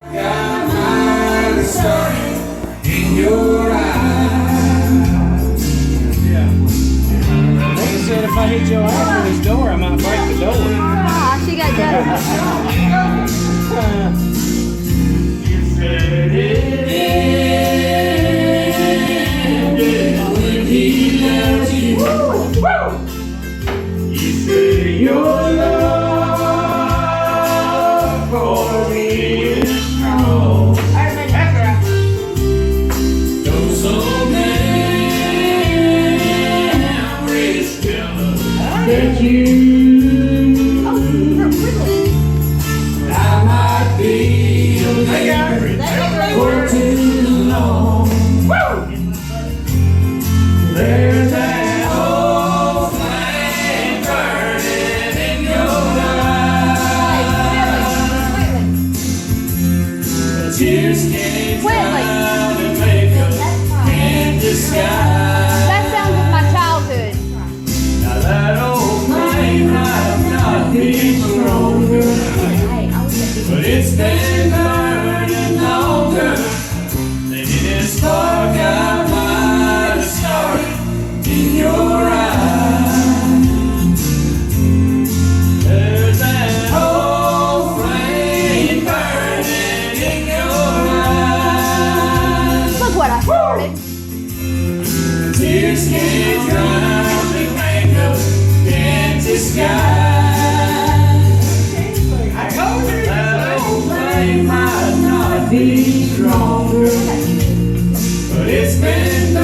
Got mine started in your eyes. Yeah. They said if I hit your ass with this door, I might break the door. Ah, she got jealous. You said it ended when he left you. You said your love for me is strong. Though so memories still that you, I might be a favorite for too long. There's that old flame burning in your eyes. The tears can't drown and make up in disguise. That sounds like my childhood. Now that old flame might not be stronger, but it's been burning longer than any spark I might have started in your eyes. There's that old flame burning in your eyes. Look what I started. Tears can't drown the makeup empty sky. That old flame might not be stronger, but it's been